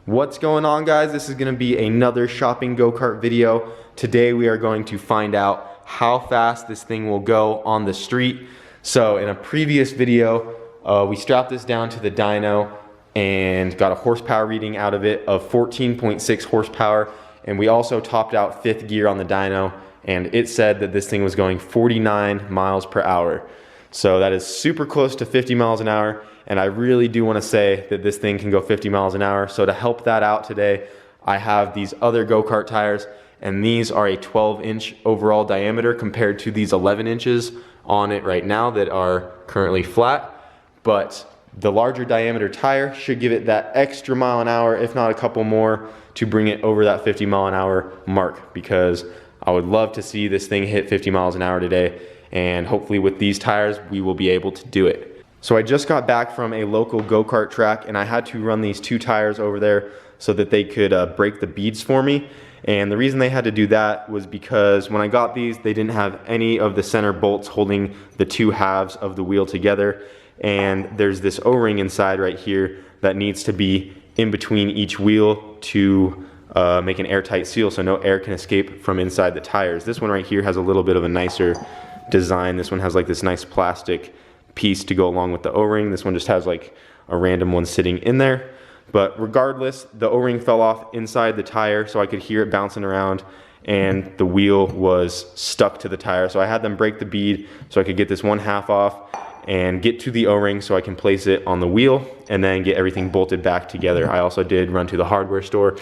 What's going on, guys? This is going to be another shopping go-kart video. Today we are going to find out how fast this thing will go on the street. So in a previous video, we strapped this down to the dyno and got a horsepower reading out of it of 14.6 horsepower. And we also topped out 5th gear on the dyno, and it said that this thing was going 49 miles per hour. So that is super close to 50 miles an hour. And I really do want to say that this thing can go 50 miles an hour. So to help that out today, I have these other go-kart tires, and these are a 12-inch overall diameter compared to these 11 inches on it right now that are currently flat. But the larger diameter tire should give it that extra mile an hour, if not a couple more, to bring it over that 50 mile an hour mark, because I would love to see this thing hit 50 miles an hour today. And hopefully with these tires, we will be able to do it. So I just got back from a local go-kart track, and I had to run these 2 tires over there so that they could break the beads for me. And the reason they had to do that was because when I got these, they didn't have any of the center bolts holding the 2 halves of the wheel together. And there's this O-ring inside right here that needs to be in between each wheel to make an airtight seal so no air can escape from inside the tires. This one right here has a little bit of a nicer design. This one has like this nice plastic piece to go along with the O-ring. This one just has like a random one sitting in there. But regardless, the O-ring fell off inside the tire, so I could hear it bouncing around, and the wheel was stuck to the tire. So I had them break the bead so I could get this 1/2 off and get to the O-ring so I can place it on the wheel and then get everything bolted back together. I also did run to the hardware store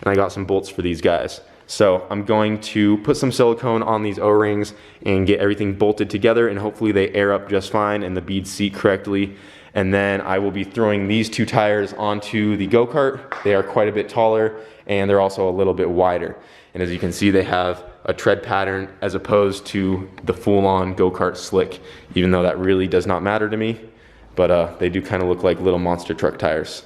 and I got some bolts for these guys. So I'm going to put some silicone on these O-rings and get everything bolted together, and hopefully they air up just fine and the beads seat correctly. And then I will be throwing these 2 tires onto the go-kart. They are quite a bit taller and they're also a little bit wider. And as you can see, they have a tread pattern as opposed to the full-on go-kart slick, even though that really does not matter to me. But they do kind of look like little monster truck tires.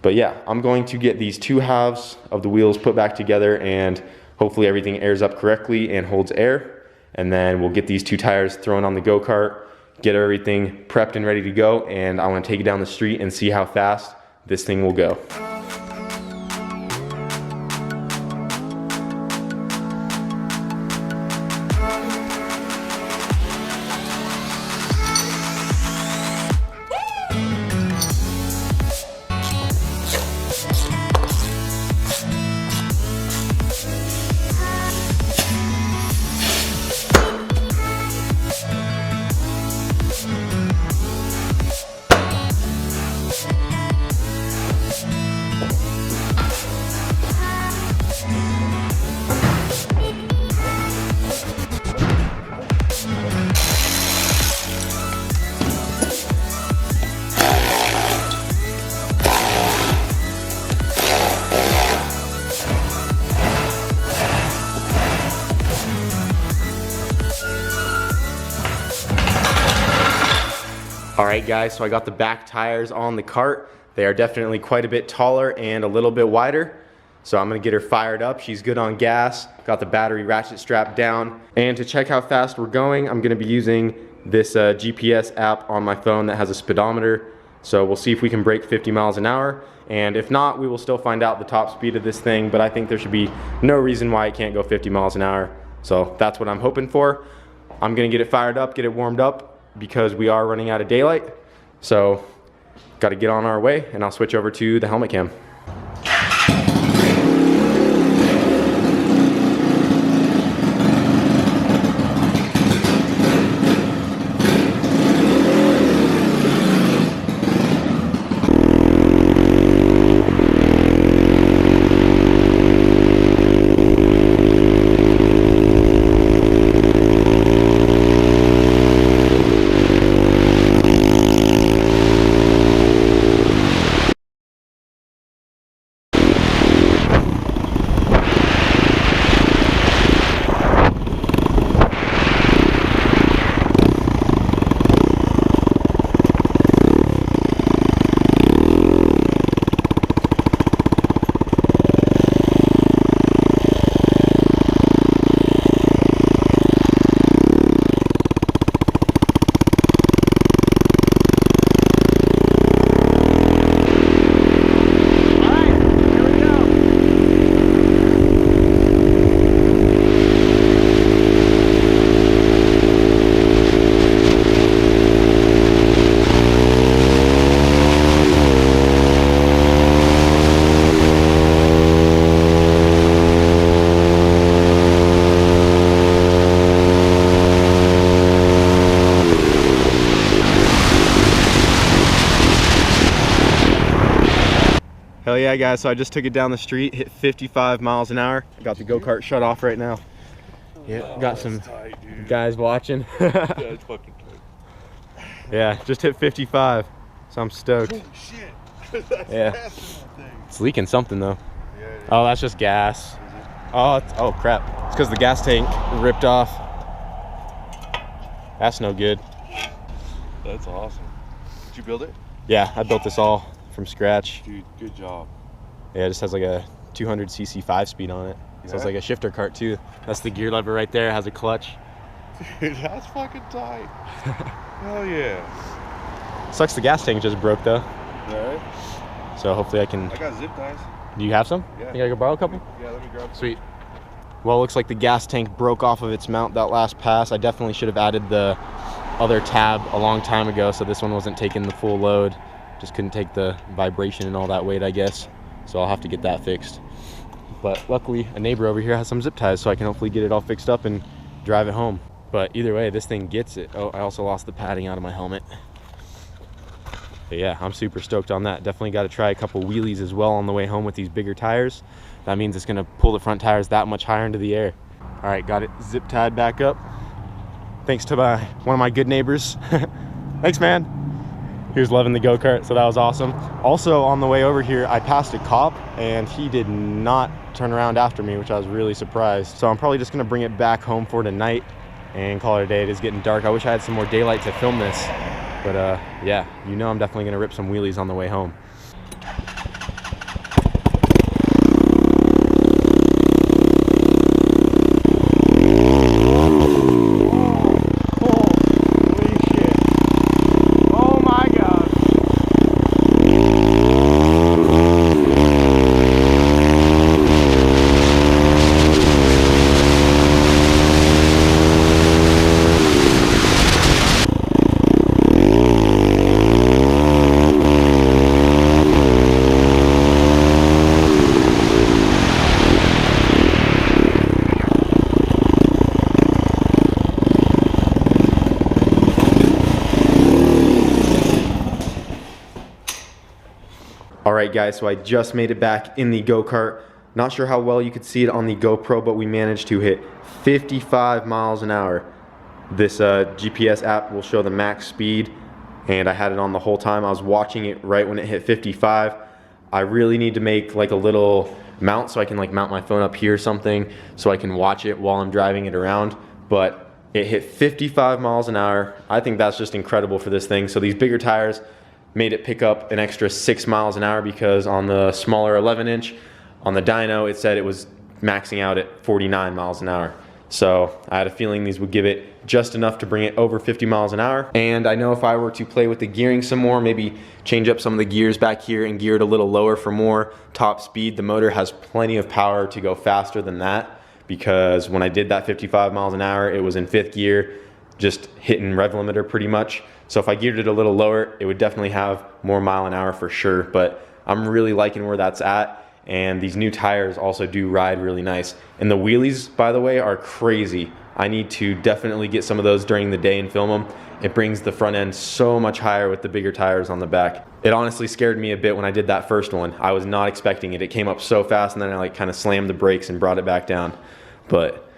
But yeah, I'm going to get these 2 halves of the wheels put back together, and hopefully everything airs up correctly and holds air. And then we'll get these 2 tires thrown on the go-kart, get everything prepped and ready to go, and I want to take it down the street and see how fast this thing will go. Alright guys, so I got the back tires on the cart. They are definitely quite a bit taller and a little bit wider. So I'm going to get her fired up. She's good on gas. Got the battery ratchet strapped down. And to check how fast we're going, I'm going to be using this GPS app on my phone that has a speedometer. So we'll see if we can break 50 miles an hour. And if not, we will still find out the top speed of this thing. But I think there should be no reason why it can't go 50 miles an hour. So that's what I'm hoping for. I'm going to get it fired up, get it warmed up, because we are running out of daylight. So got to get on our way, and I'll switch over to the helmet cam. yeah guys, so I just took it down the street, hit 55 miles an hour. I got the go-kart shut off right now. Yeah, got some tight, guys watching. Yeah, it's fucking tight. Yeah, just hit 55, so I'm stoked. Oh shit. That's Yeah, it's leaking something though. Yeah, oh, that's just gas. Oh crap, it's because the gas tank ripped off. That's no good. That's awesome. Did you build it? Yeah, I built this all from scratch. Dude, good job. Yeah, it just has like a 200cc 5-speed on it. So Yeah? it's like a shifter cart too. That's the gear lever right there, it has a clutch. Dude, that's fucking tight. Hell yeah. Sucks the gas tank just broke though. Alright. So hopefully I can... I got zip ties. Do you have some? Yeah. Think I could borrow a couple? Yeah, let me grab some. Sweet. Well, it looks like the gas tank broke off of its mount that last pass. I definitely should have added the other tab a long time ago, so this one wasn't taking the full load. Just couldn't take the vibration and all that weight, I guess. So I'll have to get that fixed. But luckily, a neighbor over here has some zip ties, so I can hopefully get it all fixed up and drive it home. But either way, this thing gets it. Oh, I also lost the padding out of my helmet. But yeah, I'm super stoked on that. Definitely got to try a couple wheelies as well on the way home with these bigger tires. That means it's going to pull the front tires that much higher into the air. All right, got it zip tied back up. Thanks to one of my good neighbors. Thanks, man. He was loving the go-kart, so that was awesome. Also, on the way over here, I passed a cop, and he did not turn around after me, which I was really surprised. So I'm probably just going to bring it back home for tonight and call it a day. It is getting dark. I wish I had some more daylight to film this. But yeah, you know I'm definitely going to rip some wheelies on the way home. Alright guys, so I just made it back in the go-kart. Not sure how well you could see it on the GoPro, but we managed to hit 55 miles an hour. This GPS app will show the max speed, and I had it on the whole time. I was watching it right when it hit 55. I really need to make like a little mount so I can like mount my phone up here or something so I can watch it while I'm driving it around. But it hit 55 miles an hour. I think that's just incredible for this thing. So these bigger tires made it pick up an extra 6 miles an hour because on the smaller 11-inch, on the dyno, it said it was maxing out at 49 miles an hour. So I had a feeling these would give it just enough to bring it over 50 miles an hour. And I know if I were to play with the gearing some more, maybe change up some of the gears back here and gear it a little lower for more top speed, the motor has plenty of power to go faster than that, because when I did that 55 miles an hour, it was in 5th gear, just hitting rev limiter pretty much. So if I geared it a little lower, it would definitely have more mile an hour for sure, but I'm really liking where that's at. And these new tires also do ride really nice. And the wheelies, by the way, are crazy. I need to definitely get some of those during the day and film them. It brings the front end so much higher with the bigger tires on the back. It honestly scared me a bit when I did that first one. I was not expecting it. It came up so fast and then I like kind of slammed the brakes and brought it back down. But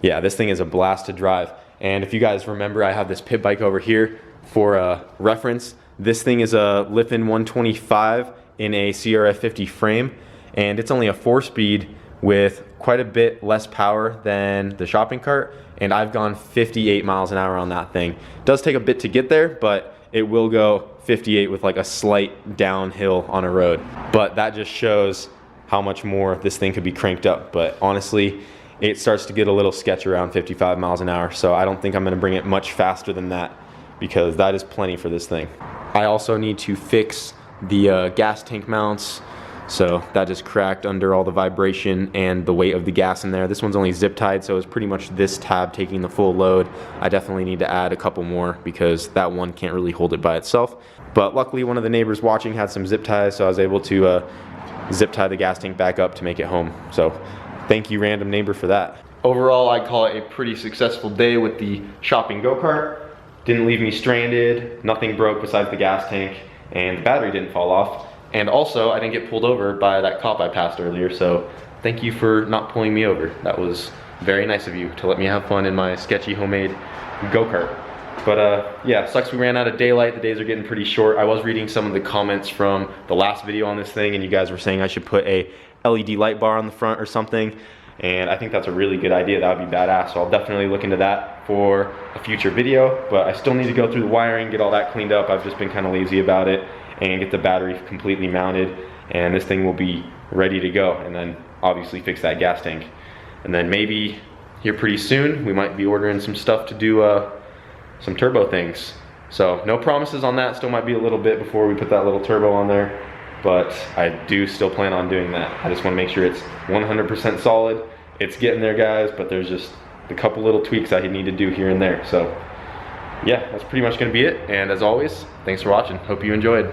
yeah, this thing is a blast to drive. And if you guys remember, I have this pit bike over here for reference. This thing is a Liffin 125 in a CRF 50 frame. And it's only a 4-speed with quite a bit less power than the shopping cart, and I've gone 58 miles an hour on that thing. It does take a bit to get there, but it will go 58 with like a slight downhill on a road. But that just shows how much more this thing could be cranked up. But honestly, it starts to get a little sketch around 55 miles an hour, so I don't think I'm gonna bring it much faster than that, because that is plenty for this thing. I also need to fix the gas tank mounts. So that just cracked under all the vibration and the weight of the gas in there. This one's only zip tied, so it's pretty much this tab taking the full load. I definitely need to add a couple more because that one can't really hold it by itself. But luckily one of the neighbors watching had some zip ties, so I was able to zip tie the gas tank back up to make it home. So thank you, random neighbor, for that. Overall, I'd call it a pretty successful day with the shopping go-kart. Didn't leave me stranded, nothing broke besides the gas tank, and the battery didn't fall off. And also, I didn't get pulled over by that cop I passed earlier, so thank you for not pulling me over. That was very nice of you to let me have fun in my sketchy homemade go-kart. But yeah, sucks we ran out of daylight. The days are getting pretty short. I was reading some of the comments from the last video on this thing, and you guys were saying I should put a LED light bar on the front or something. And I think that's a really good idea. That would be badass. So I'll definitely look into that for a future video. But I still need to go through the wiring, get all that cleaned up. I've just been kind of lazy about it, and get the battery completely mounted. And this thing will be ready to go. And then obviously fix that gas tank. And then maybe here pretty soon, we might be ordering some stuff to do some turbo things. So no promises on that. Still might be a little bit before we put that little turbo on there. But I do still plan on doing that. I just want to make sure it's 100% solid. It's getting there, guys, but there's just a couple little tweaks I need to do here and there. So yeah, that's pretty much going to be it. And as always, thanks for watching. Hope you enjoyed.